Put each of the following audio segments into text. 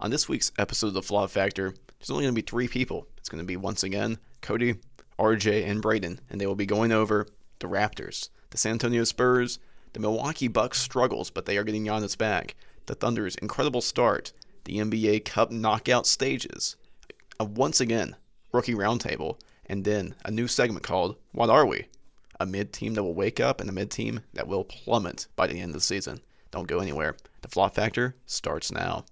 On this week's episode of The Flop Factor, there's only going to be 3 people. It's going to be, once again, Cody, RJ, and Brayden, and they will be going over the Raptors, the San Antonio Spurs, the Milwaukee Bucks struggles, but they are getting Giannis back, the Thunder's incredible start, the NBA Cup knockout stages, once again, rookie roundtable, and then a new segment called What Are We? A mid-team that will wake up and a mid-team that will plummet by the end of the season. Don't go anywhere. The Flop Factor starts now.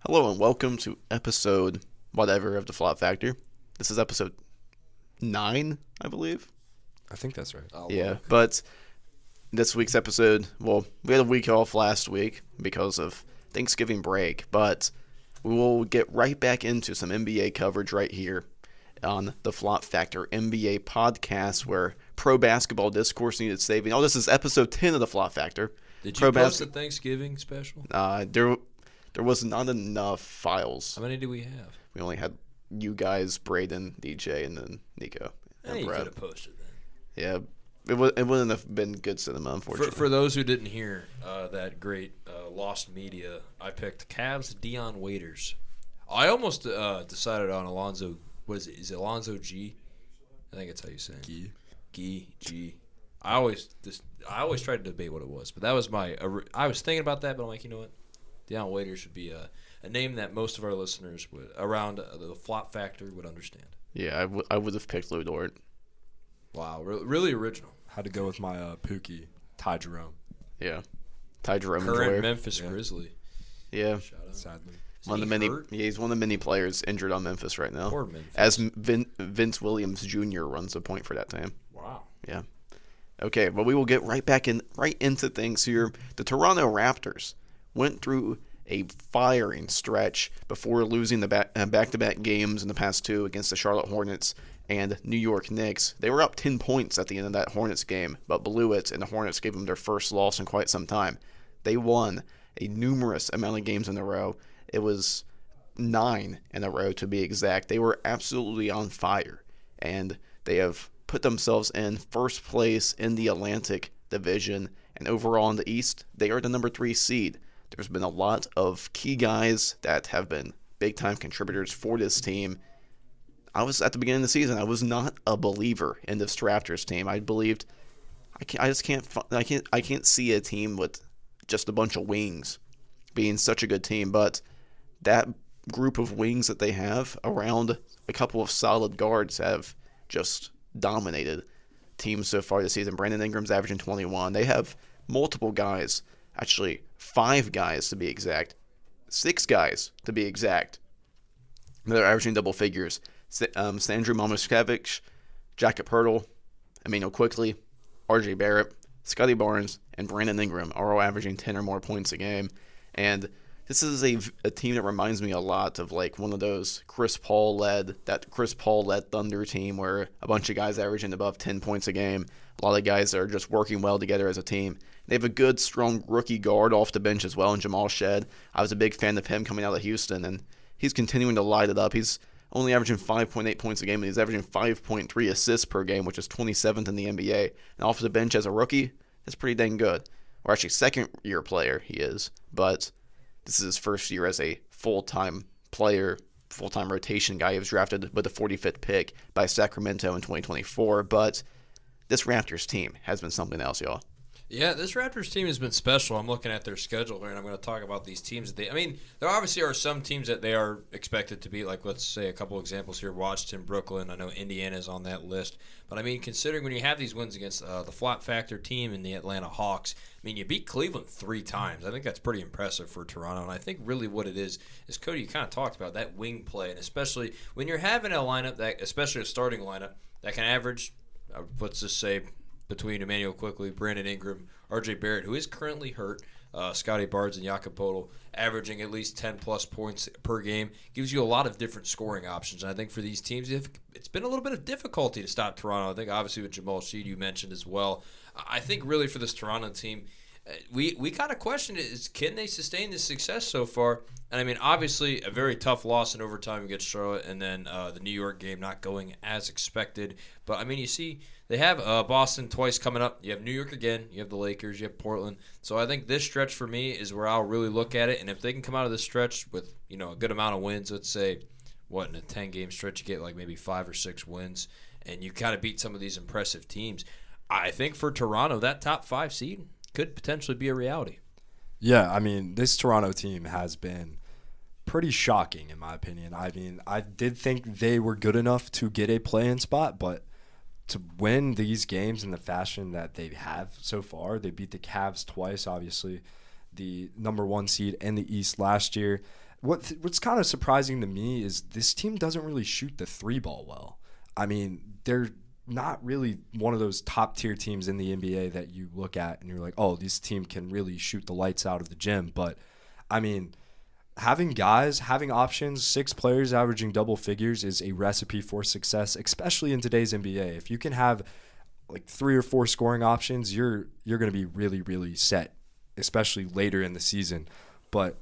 Hello and welcome to episode whatever of the Flop Factor. This is episode 9, I believe. I think that's right. Yeah, but this week's episode, well, we had a week off last week because of Thanksgiving break, but we will get right back into some NBA coverage right here on the Flop Factor NBA podcast, where pro basketball discourse needed saving. Oh, this is episode 10 of the Flop Factor. Did you post a Thanksgiving special? There was not enough files. How many do we have? We only had you guys, Brayden, DJ, and then Nico. Hey, you could have posted that. Yeah, it wouldn't have been good cinema, unfortunately. For those who didn't hear that great lost media, I picked Cavs Dion Waiters. I almost decided on Alonzo. What is it? Is it Alonzo G? I think that's how you say it. G. I always tried to debate what it was, but that was I was thinking about that, but I'm like, you know what? Dion Waiters would be a name that most of our listeners would around the Flop Factor would understand. Yeah, I would have picked Lou Dort. Wow, really original. Had to go with my Pookie, Ty Jerome. Yeah, Ty Jerome. Current Memphis Grizzly. Yeah, sadly. He's one of the many players injured on Memphis right now. Poor Memphis. As Vince Williams Jr. runs a point for that team. Wow. Yeah. Okay, well, we will get right into things here. The Toronto Raptors went through a firing stretch before losing the back-to-back games in the past 2 against the Charlotte Hornets and New York Knicks. They were up 10 points at the end of that Hornets game, but blew it, and the Hornets gave them their first loss in quite some time. They won a numerous amount of games in a row. It was 9 in a row, to be exact. They were absolutely on fire, and they have put themselves in first place in the Atlantic Division, and overall in the East, they are the number 3 seed. There's been a lot of key guys that have been big-time contributors for this team. I was at the beginning of the season. I was not a believer in this Raptors team. I believed I can't see a team with just a bunch of wings being such a good team. But that group of wings that they have around a couple of solid guards have just dominated teams so far this season. Brandon Ingram's averaging 21. They have multiple guys, actually 5 guys to be exact, 6 guys to be exact, they're averaging double figures. Sandro Mamuskevich, Jakob Poeltl, Emmanuel Quickly, RJ Barrett, Scotty Barnes, and Brandon Ingram are all averaging 10 or more points a game. And this is a team that reminds me a lot of like one of those Chris Paul led Thunder team where a bunch of guys averaging above 10 points a game. A lot of guys that are just working well together as a team. They have a good, strong rookie guard off the bench as well in Jamal Shed. I was a big fan of him coming out of Houston, and he's continuing to light it up. He's only averaging 5.8 points a game, and he's averaging 5.3 assists per game, which is 27th in the NBA. And off the bench as a rookie, that's pretty dang good. Or actually, second-year player he is, but this is his first year as a full-time player, full-time rotation guy. He was drafted with the 45th pick by Sacramento in 2024, but this Raptors team has been something else, y'all. Yeah, this Raptors team has been special. I'm looking at their schedule here, and I'm going to talk about these teams. There obviously are some teams that they are expected to beat, like let's say a couple examples here, Washington, Brooklyn. I know Indiana's on that list. But, considering when you have these wins against the Flop Factor team and the Atlanta Hawks, you beat Cleveland 3 times. I think that's pretty impressive for Toronto, and I think really what it is Cody, you kind of talked about that wing play, and especially when you're having a lineup, especially a starting lineup, that can average, let's just say, between Emmanuel Quickly, Brandon Ingram, RJ Barrett, who is currently hurt, Scotty Barnes and Jakob Poeltl, averaging at least 10-plus points per game, gives you a lot of different scoring options. And I think for these teams, it's been a little bit of difficulty to stop Toronto. I think obviously with Jamal Sheed you mentioned as well. I think really for this Toronto team, we kind of questioned it. Can they sustain this success so far? And I mean, obviously, a very tough loss in overtime against Charlotte, and then the New York game not going as expected. But I mean, you see, they have Boston twice coming up. You have New York again. You have the Lakers. You have Portland. So I think this stretch for me is where I'll really look at it. And if they can come out of this stretch with a good amount of wins, let's say, in a 10-game stretch you get like maybe 5 or 6 wins, and you kind of beat some of these impressive teams. I think for Toronto, that top 5 seed could potentially be a reality. Yeah, I mean, this Toronto team has been pretty shocking in my opinion. I mean, I did think they were good enough to get a play-in spot, but to win these games in the fashion that they have so far, they beat the Cavs twice, obviously, the number 1 seed in the East last year. What's kind of surprising to me is this team doesn't really shoot the 3-ball well. I mean, they're not really one of those top-tier teams in the NBA that you look at and you're like, oh, this team can really shoot the lights out of the gym. But, I mean, having options, 6 players averaging double figures is a recipe for success, especially in today's NBA. If you can have like 3 or 4 scoring options, you're going to be really, really set, especially later in the season. But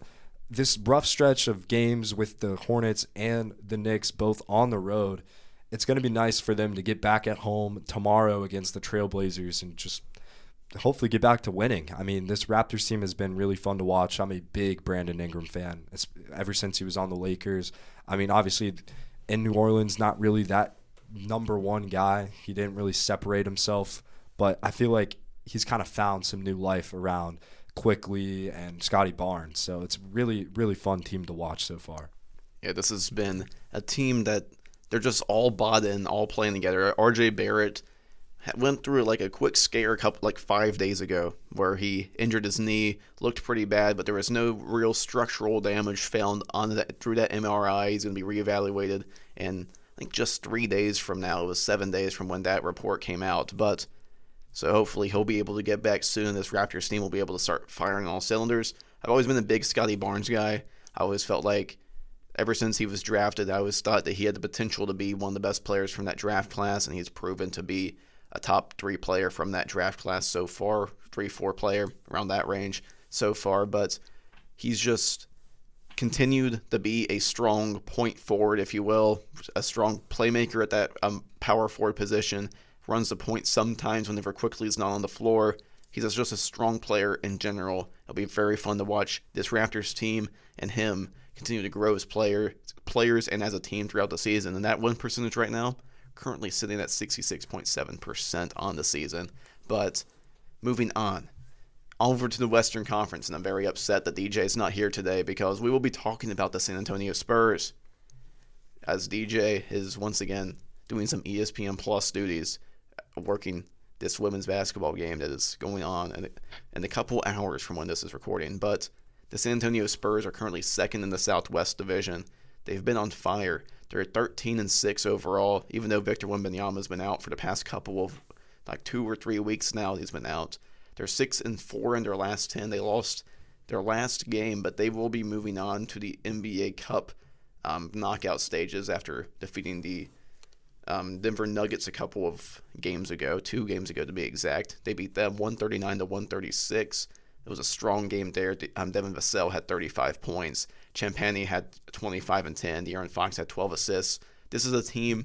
this rough stretch of games with the Hornets and the Knicks both on the road, it's going to be nice for them to get back at home tomorrow against the Trailblazers and just hopefully get back to winning. I mean, this Raptors team has been really fun to watch. I'm a big Brandon Ingram fan ever since he was on the Lakers. I mean, obviously in New Orleans, not really that number 1 guy. He didn't really separate himself, but I feel like he's kind of found some new life around Quickly and Scotty Barnes. So it's really, really fun team to watch so far. Yeah, this has been a team that they're just all bought in, all playing together. RJ Barrett went through like a quick scare 5 days ago where he injured his knee, looked pretty bad, but there was no real structural damage found through that MRI. He's going to be reevaluated, and I think just 3 days from now, it was 7 days from when that report came out. But so hopefully he'll be able to get back soon. This Raptors team will be able to start firing all cylinders. I've always been a big Scotty Barnes guy. I always felt like ever since he was drafted, I always thought that he had the potential to be one of the best players from that draft class, and he's proven to be a top 3 player from that draft class so far, 3-4 player, around that range so far. But he's just continued to be a strong point forward, if you will, a strong playmaker at that power forward position, runs the point sometimes whenever Quickly is not on the floor. He's just a strong player in general. It'll be very fun to watch this Raptors team and him continue to grow as players and as a team throughout the season. And that win percentage right now, currently sitting at 66.7% on the season. But moving on, over to the Western Conference, and I'm very upset that DJ is not here today because we will be talking about the San Antonio Spurs, as DJ is once again doing some ESPN Plus duties, working this women's basketball game that is going on in a couple hours from when this is recording. But the San Antonio Spurs are currently second in the Southwest Division. They've been on fire. They're 13-6 overall, even though Victor Wembanyama's been out for the past couple of 2 or 3 weeks now. He's been out. They're 6-4 in their last 10. They lost their last game, but they will be moving on to the NBA Cup knockout stages after defeating the Denver Nuggets a couple of games ago, 2 games ago to be exact. They beat them 139-136. It was a strong game there. Devin Vassell had 35 points. Champagny had 25 and 10. De'Aaron Fox had 12 assists. This is a team,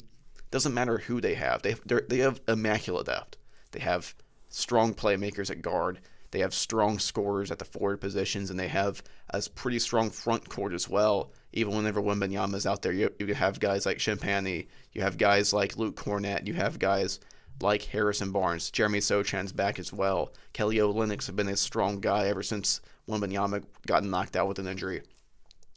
doesn't matter who they have. They have immaculate depth. They have strong playmakers at guard. They have strong scorers at the forward positions, and they have a pretty strong front court as well. Even whenever Wembanyama's out there, you have guys like Champagny, you have guys like Luke Cornett, you have guys like Harrison Barnes. Jeremy Sochan's back as well. Kelly Olynyk has been a strong guy ever since Wembanyama got knocked out with an injury.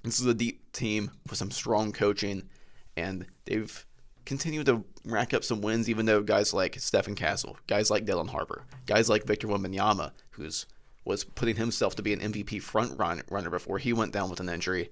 This is a deep team with some strong coaching, and they've continued to rack up some wins, even though guys like Stephen Castle, guys like Dylan Harper, guys like Victor Wembanyama, was putting himself to be an MVP front runner before he went down with an injury.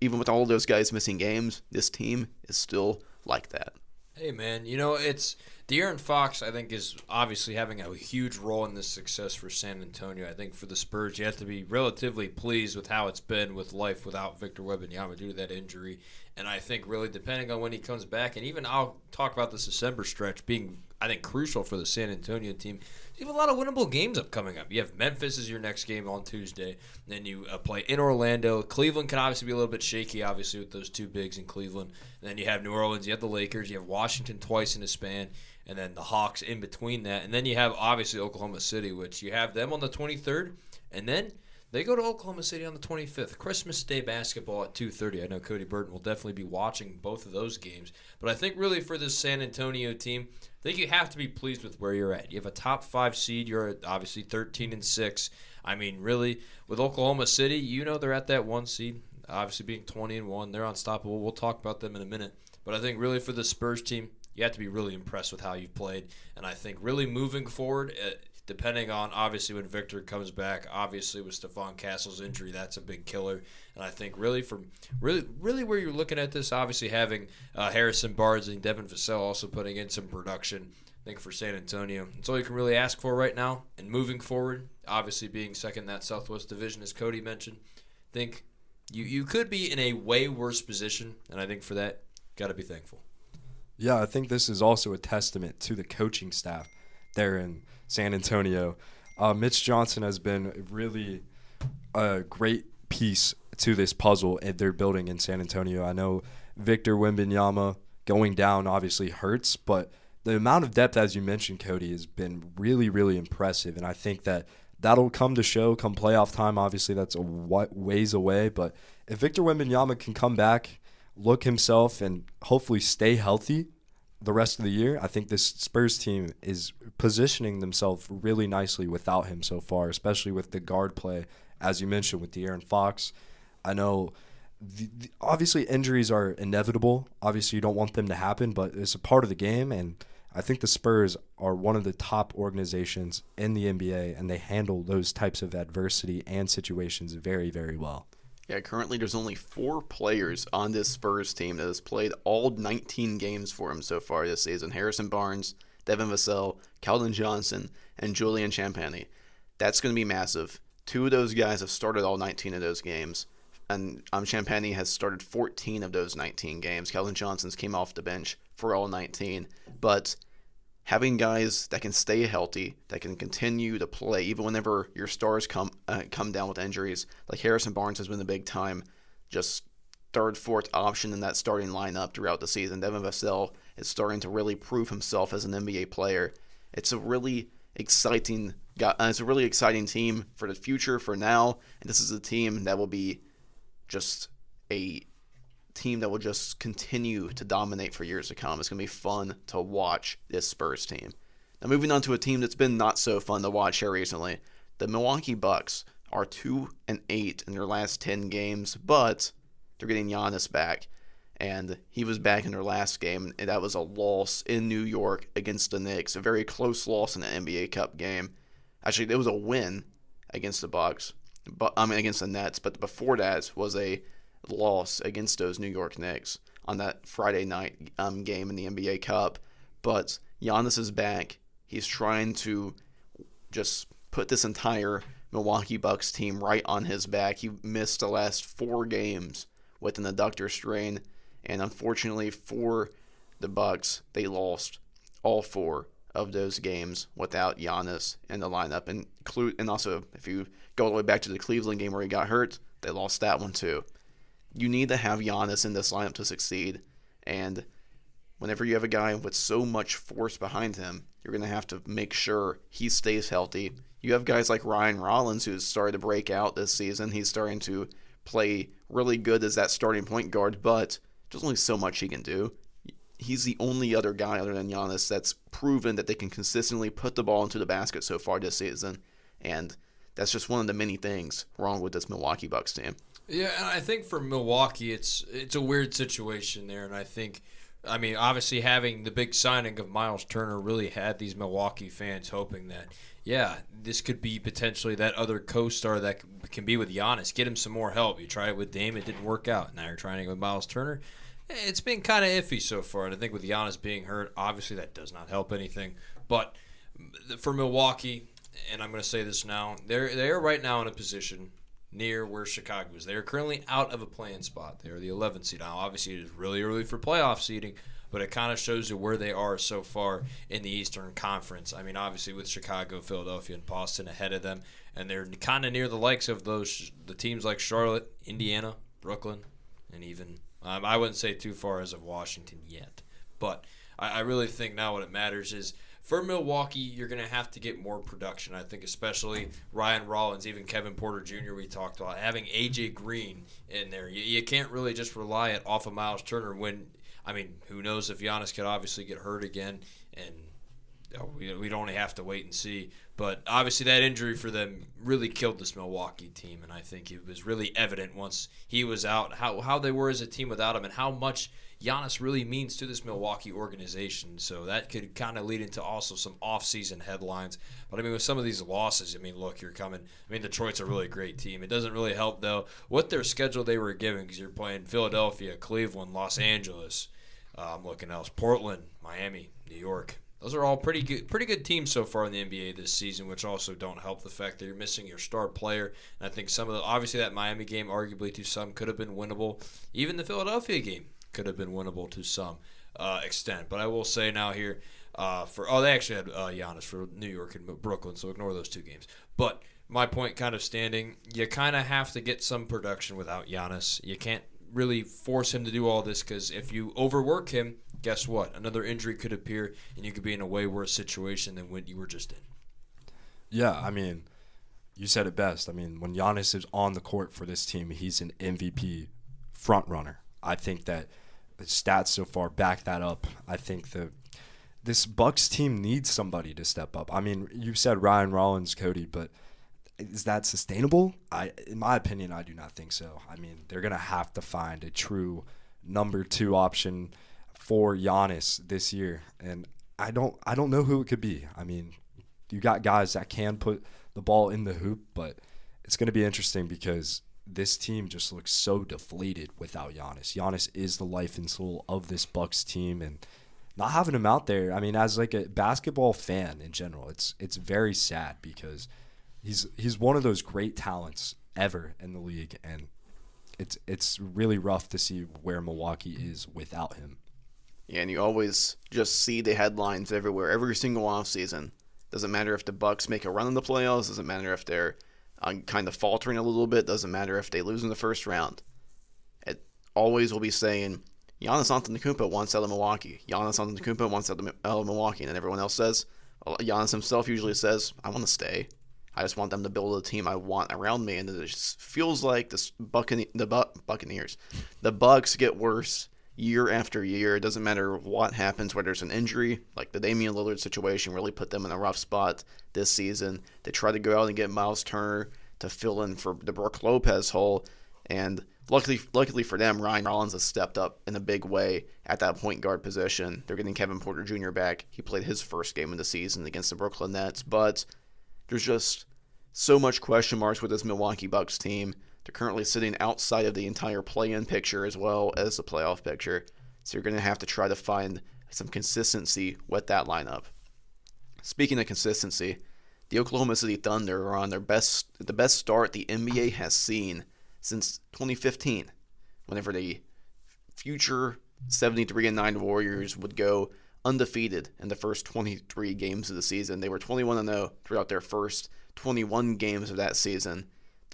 Even with all of those guys missing games, this team is still like that. Hey man, it's De'Aaron Fox, I think, is obviously having a huge role in this success for San Antonio. I think for the Spurs, you have to be relatively pleased with how it's been with life without Victor Wembanyama due to that injury. And I think really depending on when he comes back, and even I'll talk about this December stretch being, I think, crucial for the San Antonio team. You have a lot of winnable games coming up. You have Memphis as your next game on Tuesday. Then you play in Orlando. Cleveland can obviously be a little bit shaky, obviously, with those two bigs in Cleveland. And then you have New Orleans. You have the Lakers. You have Washington twice in a span. And then the Hawks in between that. And then you have, obviously, Oklahoma City, which you have them on the 23rd. And then they go to Oklahoma City on the 25th. Christmas Day basketball at 2:30. I know Cody Burton will definitely be watching both of those games. But I think really for this San Antonio team, I think you have to be pleased with where you're at. You have a top 5 seed. You're at obviously 13-6. I mean, really, with Oklahoma City, you know they're at that 1 seed. Obviously being 20-1, they're unstoppable. We'll talk about them in a minute. But I think really for the Spurs team, you have to be really impressed with how you've played. And I think really moving forward, depending on obviously when Victor comes back, obviously with Stephon Castle's injury, that's a big killer. And I think really from really where you're looking at this, obviously having Harrison Barnes and Devin Vassell also putting in some production, I think for San Antonio, it's all you can really ask for right now. And moving forward, obviously being second in that Southwest Division, as Cody mentioned, I think you could be in a way worse position. And I think for that, got to be thankful. Yeah, I think this is also a testament to the coaching staff there in San Antonio. Mitch Johnson has been really a great piece to this puzzle they're building in San Antonio. I know Victor Wembanyama going down obviously hurts, but the amount of depth, as you mentioned, Cody, has been really, really impressive. And I think that'll come to show come playoff time. Obviously, that's a ways away. But if Victor Wembanyama can come back, look himself, and hopefully stay healthy the rest of the year, I think this Spurs team is positioning themselves really nicely without him so far, especially with the guard play, as you mentioned, with De'Aaron Fox. I know obviously injuries are inevitable. Obviously, you don't want them to happen, but it's a part of the game, and I think the Spurs are one of the top organizations in the NBA, and they handle those types of adversity and situations very, very well. Yeah, currently there's only 4 players on this Spurs team that has played all 19 games for him so far this season. Harrison Barnes, Devin Vassell, Keldon Johnson, and Julian Champagnie. That's going to be massive. 2 of those guys have started all 19 of those games, and Champagnie has started 14 of those 19 games. Keldon Johnson's came off the bench for all 19. But having guys that can stay healthy, that can continue to play, even whenever your stars come down with injuries, like Harrison Barnes has been the big time, just third, fourth option in that starting lineup throughout the season. Devin Vassell is starting to really prove himself as an NBA player. It's a really exciting team for the future, for now, and this is a team that will be just a team that will just continue to dominate for years to come. It's going to be fun to watch this Spurs team. Now moving on to a team that's been not so fun to watch here recently. The Milwaukee Bucks are 2-8 in their last 10 games, but they're getting Giannis back. And he was back in their last game, and that was a loss in New York against the Knicks. A very close loss in the NBA Cup game. Actually, it was a win against the Bucks, against the Nets, but before that was a loss against those New York Knicks on that Friday night game in the NBA Cup. But Giannis is back. He's trying to just put this entire Milwaukee Bucks team right on his back. He missed the last 4 games with an adductor strain, and unfortunately for the Bucks, they lost all 4 of those games without Giannis in the lineup. And also, if you go all the way back to the Cleveland game where he got hurt, they lost that one too. You need to have Giannis in this lineup to succeed, and whenever you have a guy with so much force behind him, you're going to have to make sure he stays healthy. You have guys like Ryan Rollins, who's started to break out this season. He's starting to play really good as that starting point guard, but there's only so much he can do. He's the only other guy other than Giannis that's proven that they can consistently put the ball into the basket so far this season, and that's just one of the many things wrong with this Milwaukee Bucks team. Yeah, and I think for Milwaukee, it's a weird situation there, and I mean, obviously having the big signing of Miles Turner really had these Milwaukee fans hoping that, yeah, this could be potentially that other co-star that can be with Giannis. Get him some more help. You tried it with Dame, it didn't work out. Now you're trying it with Miles Turner. It's been kind of iffy so far, and I think with Giannis being hurt, obviously that does not help anything. But for Milwaukee, and I'm going to say this now, they are right now in a position near where Chicago is. They are currently out of a play-in spot. They are the 11th seed. Now, obviously, it is really early for playoff seeding, but it kind of shows you where they are so far in the Eastern Conference. I mean, obviously, with Chicago, Philadelphia, and Boston ahead of them, and they're kind of near the likes of the teams like Charlotte, Indiana, Brooklyn, and even I wouldn't say too far as of Washington yet. But I really think now what it matters is for Milwaukee, you're going to have to get more production. I think especially Ryan Rollins, even Kevin Porter Jr. we talked about, having A.J. Green in there. You can't really just rely it off of Miles Turner when, I mean, who knows if Giannis could obviously get hurt again, and we'd only have to wait and see. But obviously that injury for them really killed this Milwaukee team, and I think it was really evident once he was out how they were as a team without him and how much Giannis really means to this Milwaukee organization. So that could kind of lead into also some off-season headlines. But, I mean, with some of these losses, I mean, look, you're coming. I mean, Detroit's a really great team. It doesn't really help, though, what their schedule they were given because you're playing Philadelphia, Cleveland, Los Angeles. I'm looking else. Portland, Miami, New York. Those are all pretty good teams so far in the NBA this season, which also don't help the fact that you're missing your star player. And I think obviously that Miami game, arguably to some, could have been winnable. Even the Philadelphia game could have been winnable to some extent. But I will say now here, they actually had Giannis for New York and Brooklyn, so ignore those two games. But my point kind of standing, you kind of have to get some production without Giannis. You can't really force him to do all this because if you overwork him, guess what? Another injury could appear, and you could be in a way worse situation than what you were just in. Yeah, I mean, you said it best. I mean, when Giannis is on the court for this team, he's an MVP front runner. I think that the stats so far back that up. I think this Bucks team needs somebody to step up. I mean, you said Ryan Rollins, Cody, but is that sustainable? In my opinion, I do not think so. I mean, they're going to have to find a true number 2 option for Giannis this year, and I don't know who it could be. I mean, you got guys that can put the ball in the hoop, but it's going to be interesting because this team just looks so deflated without Giannis. Giannis is the life and soul of this Bucks team, and not having him out there, I mean, as like a basketball fan in general, it's very sad because he's one of those great talents ever in the league, and it's really rough to see where Milwaukee is without him. Yeah, and you always just see the headlines everywhere, every single offseason. Doesn't matter if the Bucks make a run in the playoffs. Doesn't matter if they're kind of faltering a little bit. Doesn't matter if they lose in the first round. It always will be saying, Giannis Antetokounmpo wants out of Milwaukee. Giannis Antetokounmpo wants out of Milwaukee. And then everyone else says, Giannis himself usually says, I want to stay. I just want them to build a team I want around me. And it just feels like the Buccaneers. The Bucks get worse year after year. It doesn't matter what happens, whether there's an injury, like the Damian Lillard situation really put them in a rough spot this season. They tried to go out and get Miles Turner to fill in for the Brook Lopez hole, and luckily for them, Ryan Rollins has stepped up in a big way at that point guard position. They're getting Kevin Porter Jr. back. He played his first game of the season against the Brooklyn Nets, but there's just so much question marks with this Milwaukee Bucks team. They're currently sitting outside of the entire play-in picture as well as the playoff picture. So you're going to have to try to find some consistency with that lineup. Speaking of consistency, the Oklahoma City Thunder are on the best start the NBA has seen since 2015, whenever the future 73-9 Warriors would go undefeated in the first 23 games of the season. They were 21-0 throughout their first 21 games of that season.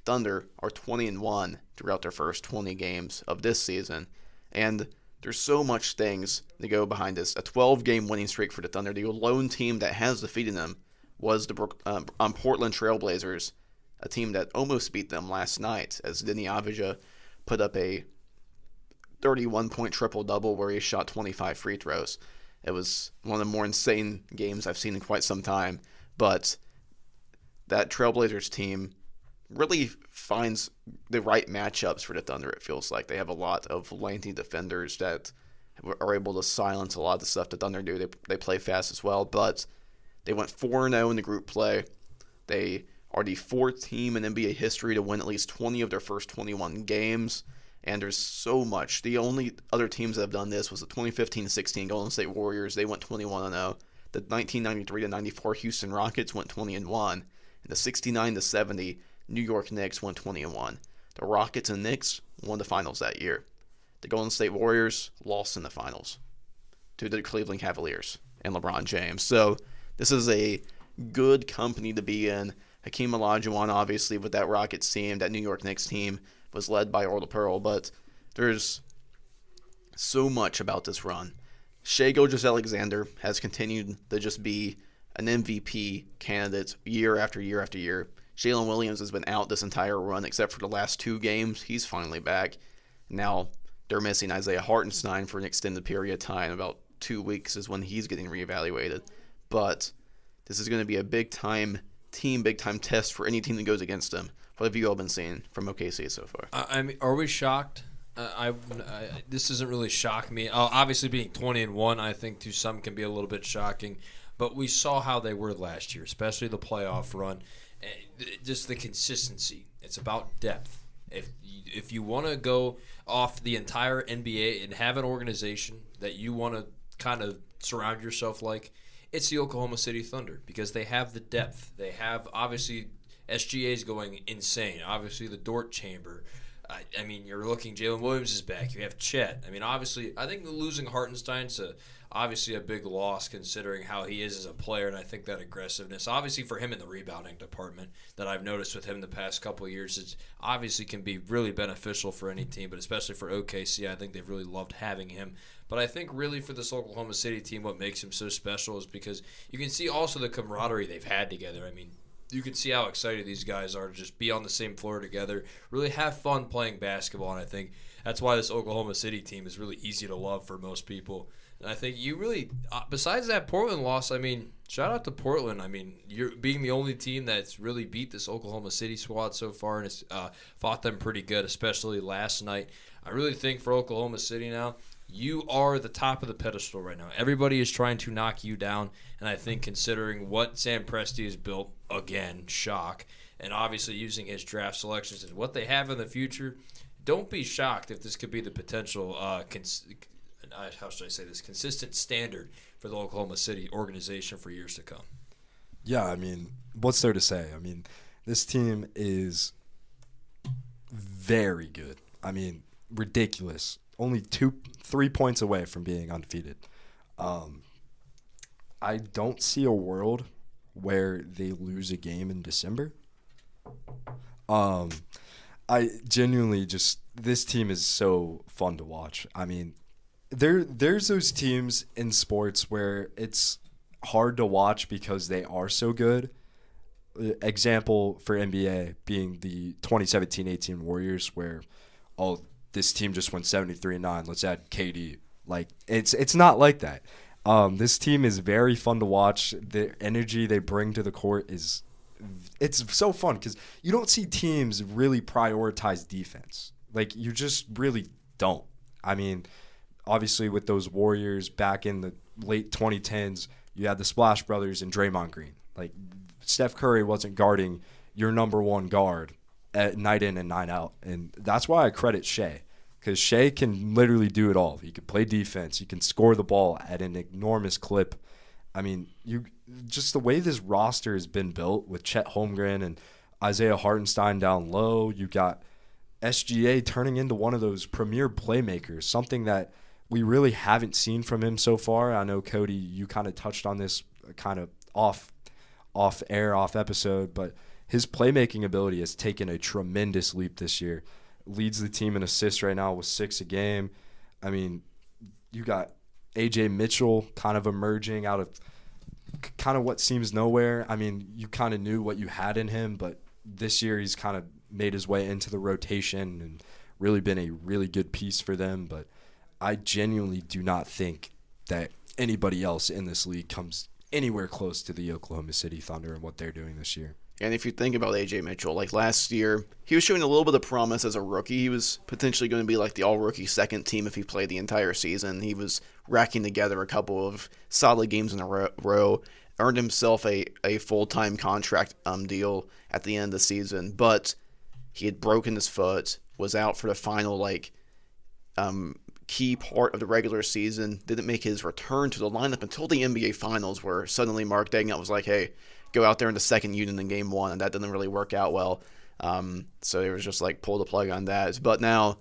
Thunder are 20-1 throughout their first 20 games of this season, and there's so much things that go behind this. A 12-game winning streak for the Thunder. The lone team that has defeated them was the Portland Trailblazers, a team that almost beat them last night, as Denny Avdija put up a 31-point triple-double where he shot 25 free throws. It was one of the more insane games I've seen in quite some time, but that Trailblazers team really finds the right matchups for the Thunder, it feels like. They have a lot of lengthy defenders that are able to silence a lot of the stuff the Thunder do. They play fast as well, but they went 4-0 in the group play. They are the 4th team in NBA history to win at least 20 of their first 21 games. And there's so much. The only other teams that have done this was the 2015-16 Golden State Warriors. They went 21-0. The 1993-94 Houston Rockets went 20-1. And the 69-70 New York Knicks went 20-1. The Rockets and Knicks won the finals that year. The Golden State Warriors lost in the finals to the Cleveland Cavaliers and LeBron James. So this is a good company to be in. Hakeem Olajuwon, obviously, with that Rockets team, that New York Knicks team, was led by Orla Pearl, but there's so much about this run. Shai Gilgeous-Alexander has continued to just be an MVP candidate year after year after year. Jalen Williams has been out this entire run except for the last 2 games. He's finally back. Now they're missing Isaiah Hartenstein for an extended period of time. About 2 weeks is when he's getting reevaluated. But this is going to be a big-time team, big-time test for any team that goes against them. What have you all been seeing from OKC so far? I mean, are we shocked? This doesn't really shock me. Obviously, being 20-1, I think to some can be a little bit shocking. But we saw how they were last year, especially the playoff run. Just the consistency. It's about depth. If you want to go off the entire NBA and have an organization that you want to kind of surround yourself like, it's the Oklahoma City Thunder because they have the depth. They have, obviously, SGA is going insane. Obviously, the Dort chamber. I mean, you're looking, Jalen Williams is back. You have Chet. I mean, obviously, I think losing Hartenstein's obviously a big loss considering how he is as a player, and I think that aggressiveness, obviously for him in the rebounding department that I've noticed with him the past couple of years, it obviously can be really beneficial for any team, but especially for OKC, I think they've really loved having him. But I think really for this Oklahoma City team, what makes him so special is because you can see also the camaraderie they've had together. I mean, you can see how excited these guys are to just be on the same floor together, really have fun playing basketball, and I think that's why this Oklahoma City team is really easy to love for most people. And I think you really, besides that Portland loss, I mean, shout out to Portland. I mean, you're being the only team that's really beat this Oklahoma City squad so far and has fought them pretty good, especially last night. I really think for Oklahoma City now, you are the top of the pedestal right now. Everybody is trying to knock you down, and I think considering what Sam Presti has built, again, shock, and obviously using his draft selections and what they have in the future, don't be shocked if this could be the potential, how should I say this, consistent standard for the Oklahoma City organization for years to come. Yeah, I mean, what's there to say? I mean, this team is very good. I mean, ridiculous. Only 3 points away from being undefeated. I don't see a world where they lose a game in December. I genuinely just, this team is so fun to watch. I mean, there's those teams in sports where it's hard to watch because they are so good. Example for NBA being the 2017-18 Warriors where, this team just won 73-9. Let's add KD. Like, it's not like that. This team is very fun to watch. The energy they bring to the court it's so fun because you don't see teams really prioritize defense. Like, you just really don't. I mean, obviously with those Warriors back in the late 2010s, you had the Splash Brothers and Draymond Green. Like, Steph Curry wasn't guarding your number one guard at night in and night out. And that's why I credit Shai, because Shai can literally do it all. He can play defense. He can score the ball at an enormous clip. I mean, just the way this roster has been built with Chet Holmgren and Isaiah Hartenstein down low, you got SGA turning into one of those premier playmakers, something that we really haven't seen from him so far. I know, Cody, you kind of touched on this kind of off episode, but his playmaking ability has taken a tremendous leap this year. Leads the team in assists right now with 6 a game. I mean, you got A.J. Mitchell kind of emerging out of kind of what seems nowhere. I mean, you kind of knew what you had in him, but this year he's kind of made his way into the rotation and really been a really good piece for them. But I genuinely do not think that anybody else in this league comes anywhere close to the Oklahoma City Thunder and what they're doing this year. And if you think about A.J. Mitchell, like last year, he was showing a little bit of promise as a rookie. He was potentially going to be like the all-rookie second team if he played the entire season. He was racking together a couple of solid games in a row, earned himself a full-time contract deal at the end of the season. But he had broken his foot, was out for the final key part of the regular season, didn't make his return to the lineup until the NBA Finals, where suddenly Mark Daigneault was like, hey, go out there in the second unit in Game 1, and that didn't really work out well. So it was just like pull the plug on that. But now,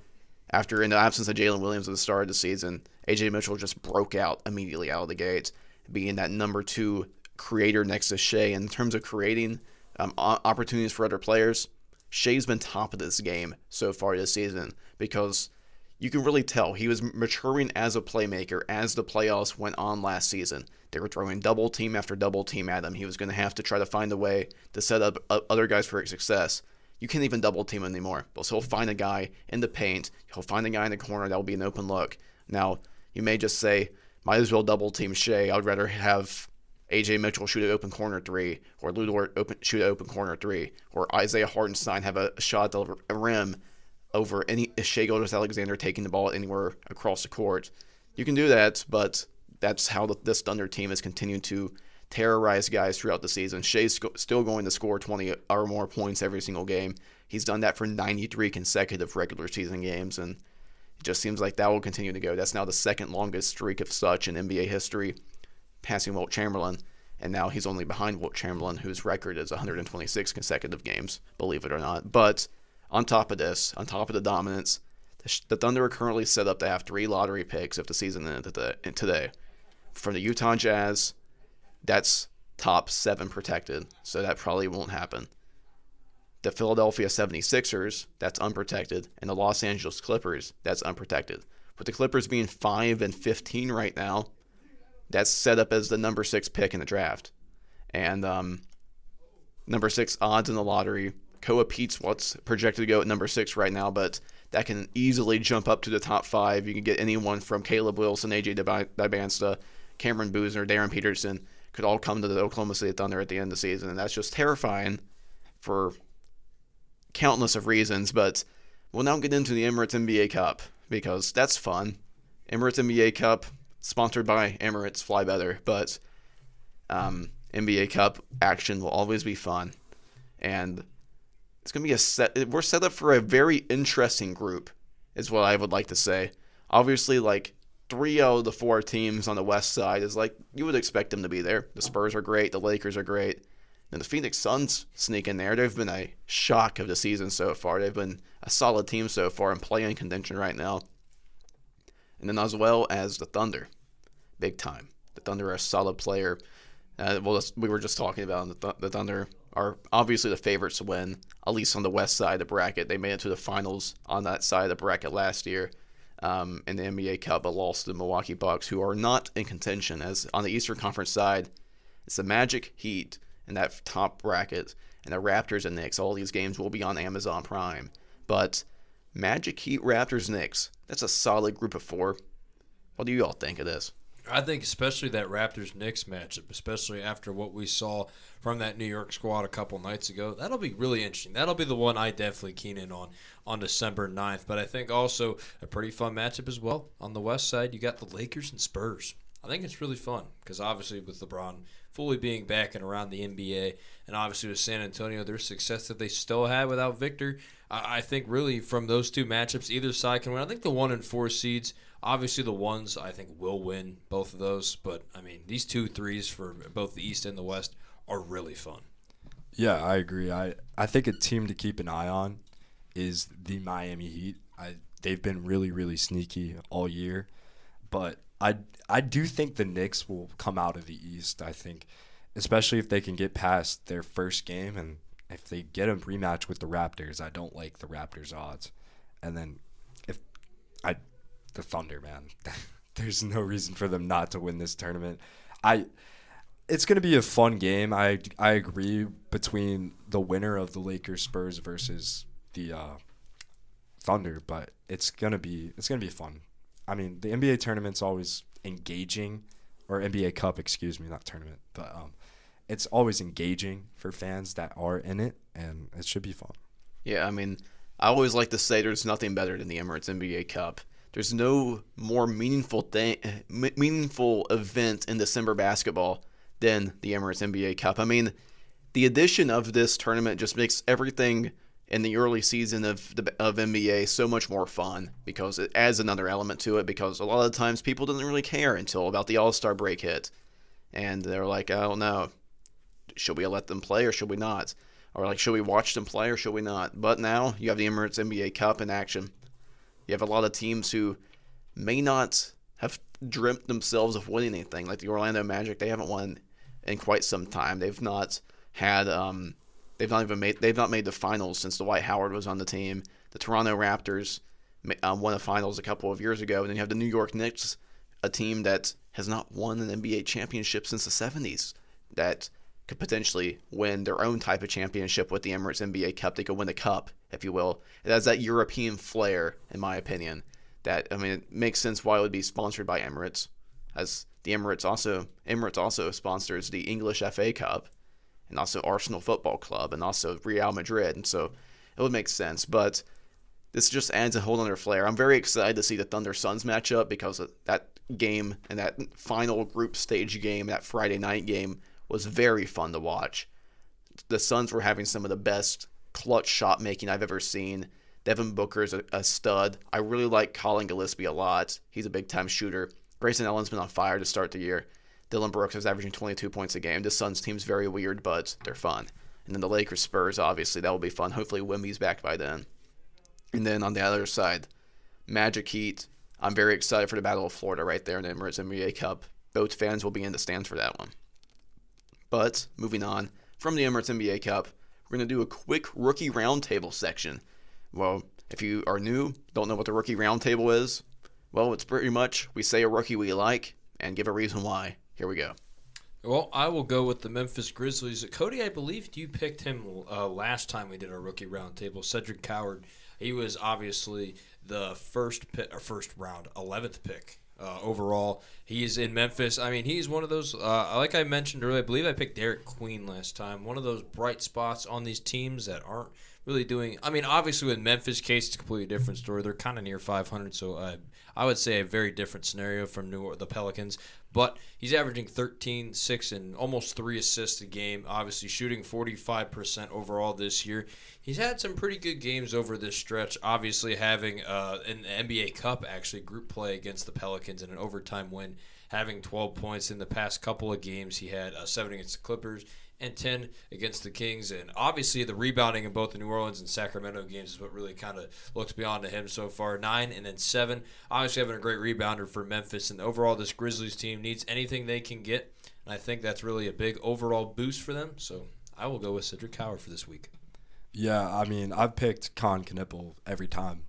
after in the absence of Jalen Williams at the start of the season, A.J. Mitchell just broke out immediately out of the gates, being that number 2 creator next to Shea. In terms of creating opportunities for other players, Shea's been top of this game so far this season, because you can really tell he was maturing as a playmaker as the playoffs went on last season. They were throwing double team after double team at him. He was going to have to try to find a way to set up other guys for success. You can't even double team anymore, but he'll find a guy in the paint. He'll find a guy in the corner that will be an open look. Now, you may just say, might as well double team Shea. I would rather have A.J. Mitchell shoot an open corner 3, or Lou Dort shoot an open corner 3, or Isaiah Hartenstein have a shot at the rim over any Shea Gilgeous-Alexander taking the ball anywhere across the court. You can do that, but that's how this Thunder team has continued to terrorize guys throughout the season. Shea's still going to score 20 or more points every single game. He's done that for 93 consecutive regular season games, and it just seems like that will continue to go. That's now the second longest streak of such in NBA history, passing Wilt Chamberlain, and now he's only behind Wilt Chamberlain, whose record is 126 consecutive games, believe it or not. But on top of this, on top of the dominance, the Thunder are currently set up to have 3 lottery picks if the season ended today. From the Utah Jazz, that's top 7 protected, so that probably won't happen. The Philadelphia 76ers, that's unprotected, and the Los Angeles Clippers, that's unprotected. With the Clippers being 5-15 right now, that's set up as the number 6 pick in the draft. And number 6 odds in the lottery. Koa Pete's what's projected to go at number 6 right now, but that can easily jump up to the top 5. You can get anyone from Caleb Wilson, AJ Dibansta, Cameron Boozer, Darren Peterson, could all come to the Oklahoma City Thunder at the end of the season, and that's just terrifying for countless of reasons. But we'll now get into the Emirates NBA Cup, because that's fun. Emirates NBA Cup, sponsored by Emirates, fly better, but NBA Cup action will always be fun, and it's going to be we're set up for a very interesting group, is what I would like to say. Obviously, 3 out of the 4 teams on the West side is you would expect them to be there. The Spurs are great, the Lakers are great, and the Phoenix Suns sneak in there. They've been a shock of the season so far. They've been a solid team so far and play-in contention right now. And then as well as the Thunder, big time. The Thunder are a solid player. We were just talking about the Thunder are obviously the favorites to win, at least on the west side of the bracket. They made it to the finals on that side of the bracket last year in the NBA Cup, but lost to the Milwaukee Bucks, who are not in contention. As on the Eastern Conference side, it's the Magic, Heat in that top bracket, and the Raptors and Knicks. All these games will be on Amazon Prime. But Magic, Heat, Raptors, Knicks, that's a solid group of 4. What do you all think of this? I think especially that Raptors-Knicks matchup, especially after what we saw from that New York squad a couple nights ago, that'll be really interesting. That'll be the one I definitely keen in on December 9th. But I think also a pretty fun matchup as well. On the west side, you got the Lakers and Spurs. I think it's really fun because obviously with LeBron fully being back and around the NBA, and obviously with San Antonio, their success that they still had without Victor, I think really from those 2 matchups, either side can win. I think the 1 and 4 seeds, obviously the ones I think will win both of those, but I mean these 2-3s for both the East and the West are really fun. Yeah, I agree. I think a team to keep an eye on is the Miami Heat. They've been really, really sneaky all year, but I do think the Knicks will come out of the East. I think, especially if they can get past their first game, and if they get a rematch with the Raptors, I don't like the Raptors' odds. And then the Thunder, man, there's no reason for them not to win this tournament. It's going to be a fun game. I agree between the winner of the Lakers Spurs versus the Thunder, but it's going to be fun. I mean, the NBA tournament's always engaging, or NBA Cup, excuse me, not tournament, but it's always engaging for fans that are in it, and it should be fun. Yeah, I mean, I always like to say there's nothing better than the Emirates NBA Cup. There's no more meaningful event in December basketball than the Emirates NBA Cup. I mean, the addition of this tournament just makes everything in the early season of NBA so much more fun because it adds another element to it. Because a lot of the times people didn't really care until about the All-Star break hit, and they're like, I don't know, should we let them play or should we not? Or like, should we watch them play or should we not? But now you have the Emirates NBA Cup in action. You have a lot of teams who may not have dreamt themselves of winning anything, like the Orlando Magic. They haven't won in quite some time. They've not had they've not made the finals since Dwight Howard was on the team. The Toronto Raptors won the finals a couple of years ago, and then you have the New York Knicks, a team that has not won an NBA championship since the 70s, that could potentially win their own type of championship with the Emirates NBA Cup. They could win the cup, if you will. It has that European flair, in my opinion. It makes sense why it would be sponsored by Emirates, as the Emirates also sponsors the English FA Cup, and also Arsenal Football Club, and also Real Madrid, and so it would make sense. But this just adds a whole other flair. I'm very excited to see the Thunder Suns matchup because that game and that final group stage game, that Friday night game, was very fun to watch. The Suns were having some of the best clutch shot making I've ever seen. Devin Booker is a stud. I really like Colin Gillespie a lot. He's a big-time shooter. Grayson Allen's been on fire to start the year. Dylan Brooks is averaging 22 points a game. This Suns team's very weird, but they're fun. And then the Lakers Spurs, obviously, that will be fun. Hopefully Wemby's back by then. And then on the other side, Magic Heat. I'm very excited for the Battle of Florida right there in the Emirates NBA Cup. Both fans will be in the stands for that one. But moving on from the Emirates NBA Cup, we're going to do a quick rookie roundtable section. Well, if you are new, don't know what the rookie roundtable is, well, it's pretty much we say a rookie we like and give a reason why. Here we go. Well, I will go with the Memphis Grizzlies. Cody, I believe you picked him last time we did our rookie roundtable. Cedric Coward. He was obviously the first round, 11th pick overall. He's in Memphis. I mean, he's one of those, like I mentioned earlier, I believe I picked Derek Queen last time, one of those bright spots on these teams that aren't really doing, I mean, obviously with Memphis case, it's a completely different story. They're kind of near 500, so I would say a very different scenario from the Pelicans. But he's averaging 13, 6, and almost 3 assists a game, obviously shooting 45% overall this year. He's had some pretty good games over this stretch, obviously having an NBA Cup, actually, group play against the Pelicans in an overtime win, having 12 points in the past couple of games. He had 7 against the Clippers and 10 against the Kings. And obviously the rebounding in both the New Orleans and Sacramento games is what really kind of looks beyond to him so far. 9 and then 7. Obviously having a great rebounder for Memphis. And overall, this Grizzlies team needs anything they can get. And I think that's really a big overall boost for them. So I will go with Cedric Coward for this week. Yeah, I mean, I've picked Con Knippel every time.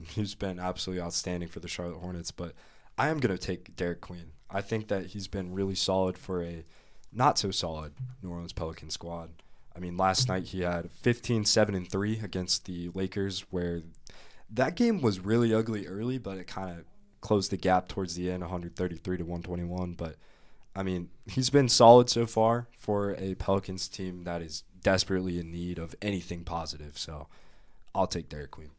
He's been absolutely outstanding for the Charlotte Hornets. But I am going to take Derek Queen. I think that he's been really solid for a not-so-solid New Orleans Pelicans squad. I mean, last night he had 15, 7, and 3 against the Lakers, where that game was really ugly early, but it kind of closed the gap towards the end, 133 to 121. But, I mean, he's been solid so far for a Pelicans team that is desperately in need of anything positive. So I'll take Derek Queen.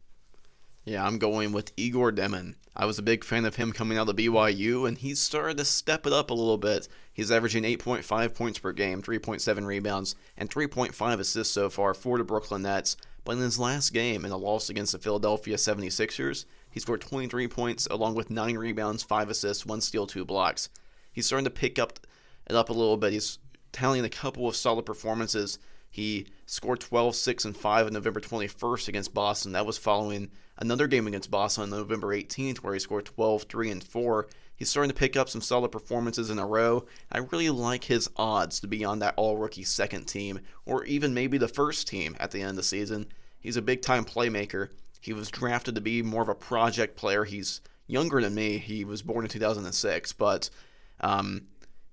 Yeah, I'm going with Igor Demon. I was a big fan of him coming out of BYU, and he's started to step it up a little bit. He's averaging 8.5 points per game, 3.7 rebounds, and 3.5 assists so far for the Brooklyn Nets. But in his last game, in a loss against the Philadelphia 76ers, he scored 23 points along with 9 rebounds, 5 assists, 1 steal, 2 blocks. He's starting to pick it up a little bit. He's tallying a couple of solid performances. He scored 12, 6, and 5 on November 21st against Boston. That was following another game against Boston on November 18th where he scored 12, 3, and 4. He's starting to pick up some solid performances in a row. I really like his odds to be on that all-rookie second team or even maybe the first team at the end of the season. He's a big-time playmaker. He was drafted to be more of a project player. He's younger than me. He was born in 2006, but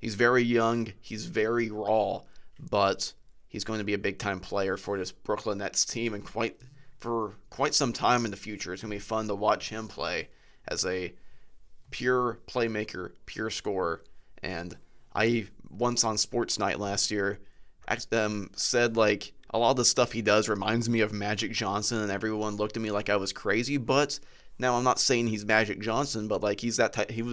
he's very young. He's very raw, but he's going to be a big-time player for this Brooklyn Nets team and for quite some time in the future. It's going to be fun to watch him play as a pure playmaker, pure scorer. And I once on Sports Night last year said like a lot of the stuff he does reminds me of Magic Johnson, and everyone looked at me like I was crazy. But now I'm not saying he's Magic Johnson, but like he was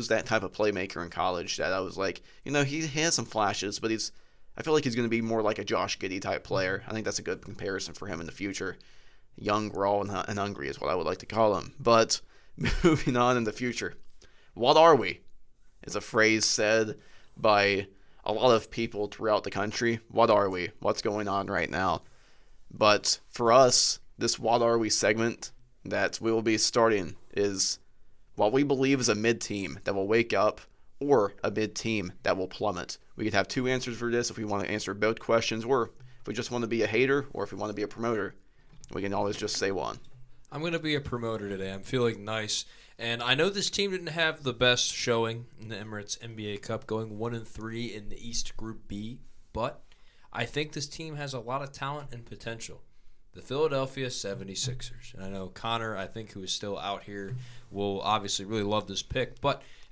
that type of playmaker in college that I was like, he has some flashes, but I feel like he's going to be more like a Josh Giddey type player. I think that's a good comparison for him in the future. young, raw, and hungry is what I would like to call them. But moving on in the future, what are we? Is a phrase said by a lot of people throughout the country. What are we? What's going on right now? But for us, this What Are We segment that we will be starting is what we believe is a mid-team that will wake up or a mid-team that will plummet. We could have two answers for this if we want to answer both questions, or if we just want to be a hater or if we want to be a promoter. We can always just say one. I'm going to be a promoter today. I'm feeling nice. And I know this team didn't have the best showing in the Emirates NBA Cup, going 1-3 in the East Group B, but I think this team has a lot of talent and potential. The Philadelphia 76ers. And I know Connor, I think, who is still out here, will obviously really love this pick,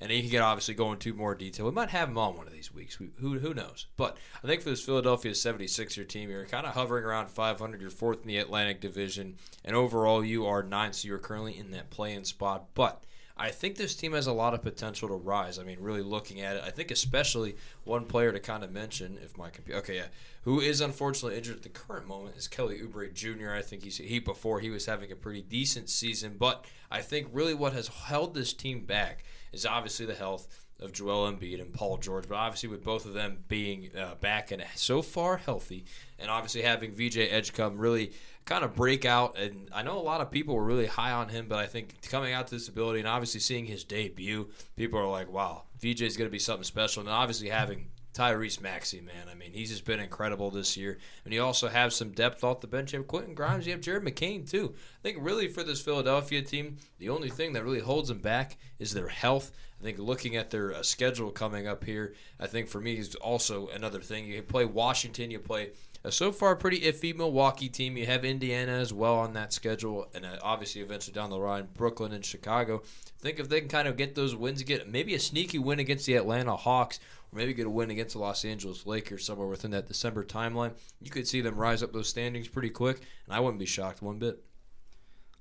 and he can obviously go into more detail. We might have him on one of these weeks. Who knows? But I think for this Philadelphia 76er team, you're kind of hovering around 500. You're fourth in the Atlantic Division. And overall, you are ninth, so you're currently in that play-in spot. But I think this team has a lot of potential to rise. I mean, really looking at it, I think especially one player to kind of mention, if my computer, who is unfortunately injured at the current moment is Kelly Oubre Jr. I think before he was having a pretty decent season, but I think really what has held this team back is obviously the health of Joel Embiid and Paul George, but obviously with both of them being back and so far healthy, and obviously having VJ Edgecombe really kind of break out, and I know a lot of people were really high on him, but I think coming out to this ability and obviously seeing his debut, people are like, wow, VJ is going to be something special, and obviously having Tyrese Maxey, man. I mean, he's just been incredible this year. And you also have some depth off the bench. You have Quentin Grimes. You have Jared McCain, too. I think really for this Philadelphia team, the only thing that really holds them back is their health. I think looking at their schedule coming up here, I think for me is also another thing. You play Washington. You play so far a pretty iffy Milwaukee team. You have Indiana as well on that schedule. And obviously eventually down the line, Brooklyn and Chicago. I think if they can kind of get those wins, get maybe a sneaky win against the Atlanta Hawks, or maybe get a win against the Los Angeles Lakers somewhere within that December timeline, you could see them rise up those standings pretty quick, and I wouldn't be shocked one bit.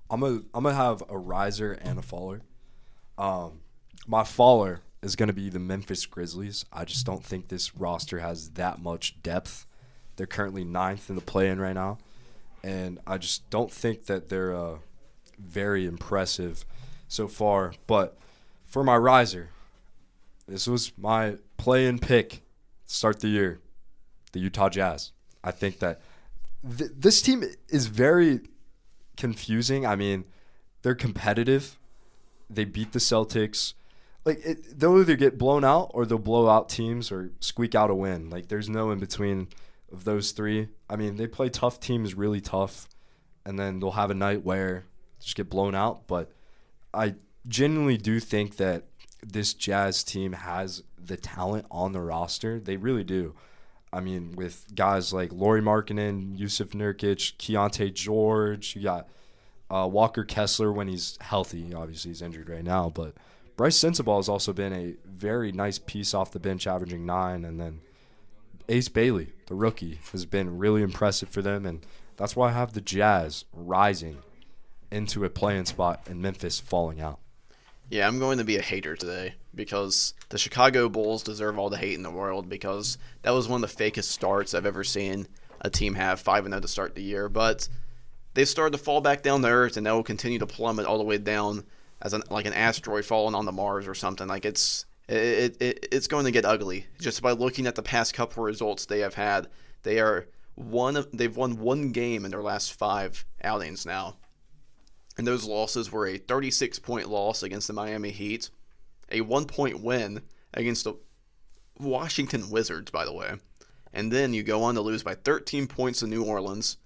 I'm gonna have a riser and a faller. My faller is gonna be the Memphis Grizzlies. I just don't think this roster has that much depth. They're currently 9th in the play-in right now, and I just don't think that they're very impressive so far. But for my riser, this was my play-in pick to start the year, the Utah Jazz. I think that this team is very confusing. I mean, they're competitive. They beat the Celtics. They'll either get blown out or they'll blow out teams or squeak out a win. There's no in-between of those three. I mean, they play tough teams really tough, and then they'll have a night where they just get blown out. But I genuinely do think that this Jazz team has the talent on the roster. They really do. I mean, with guys like Lauri Markkanen, Yusuf Nurkic, Keontae George, you got Walker Kessler when he's healthy. Obviously, he's injured right now. But Bryce Sensabaugh has also been a very nice piece off the bench, averaging 9. And then Ace Bailey, the rookie, has been really impressive for them. And that's why I have the Jazz rising into a play-in spot and Memphis falling out. Yeah, I'm going to be a hater today because the Chicago Bulls deserve all the hate in the world because that was one of the fakest starts I've ever seen a team have 5-0 to start the year. But they started to fall back down to earth, and they will continue to plummet all the way down as like an asteroid falling onto Mars or something. It's going to get ugly just by looking at the past couple of results they have had. They've won one game in their last 5 outings now. And those losses were a 36-point loss against the Miami Heat, a 1-point win against the Washington Wizards, by the way. And then you go on to lose by 13 points to New Orleans,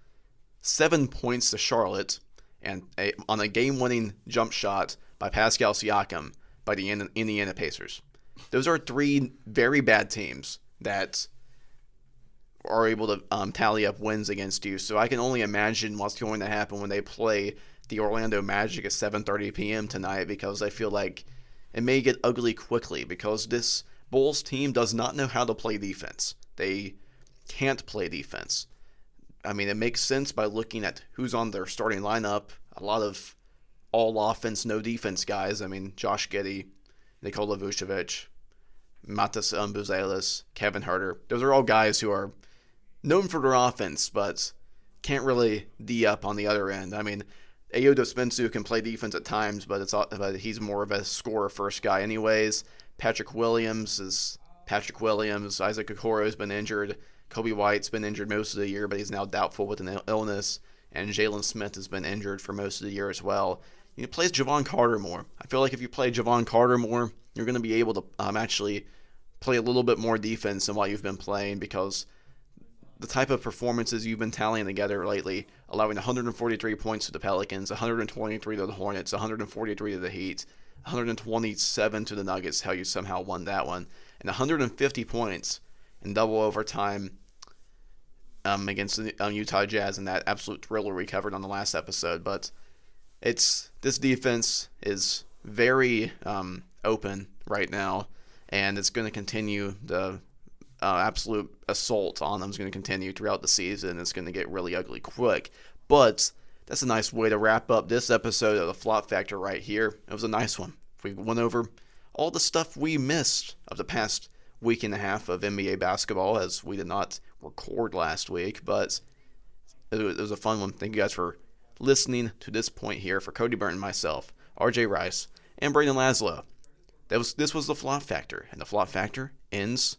7 points to Charlotte, and on a game-winning jump shot by Pascal Siakam by the Indiana Pacers. Those are 3 very bad teams that are able to tally up wins against you. So I can only imagine what's going to happen when they play the Orlando Magic at 7:30 p.m. tonight, because I feel like it may get ugly quickly because this Bulls team does not know how to play defense. They can't play defense. I mean, it makes sense by looking at who's on their starting lineup. A lot of all offense, no defense guys. I mean, Josh Giddey, Nikola Vucevic, Matas Buzelis, Kevin Huerter. Those are all guys who are known for their offense, but can't really D up on the other end. I mean, Ayo Spensu can play defense at times, but he's more of a scorer first guy anyways. Patrick Williams. Isaac Okoro's been injured. Kobe White's been injured most of the year, but he's now doubtful with an illness. And Jalen Smith has been injured for most of the year as well. You play Javon Carter more. I feel like if you play Javon Carter more, you're going to be able to actually play a little bit more defense than what you've been playing, because the type of performances you've been tallying together lately, allowing 143 points to the Pelicans, 123 to the Hornets, 143 to the Heat, 127 to the Nuggets, how you somehow won that one, and 150 points in double overtime against the Utah Jazz in that absolute thriller we covered on the last episode. But this defense is very open right now, and it's going to continue. The absolute assault on them is going to continue throughout the season. It's going to get really ugly quick. But that's a nice way to wrap up this episode of the Flop Factor right here. It was a nice one. We went over all the stuff we missed of the past week and a half of NBA basketball, as we did not record last week, but it was a fun one. Thank you guys for listening to this point here. For Cody Burton, myself, RJ Rice, and Brayden Laszlo, this was the Flop Factor, and the Flop Factor ends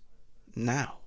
now.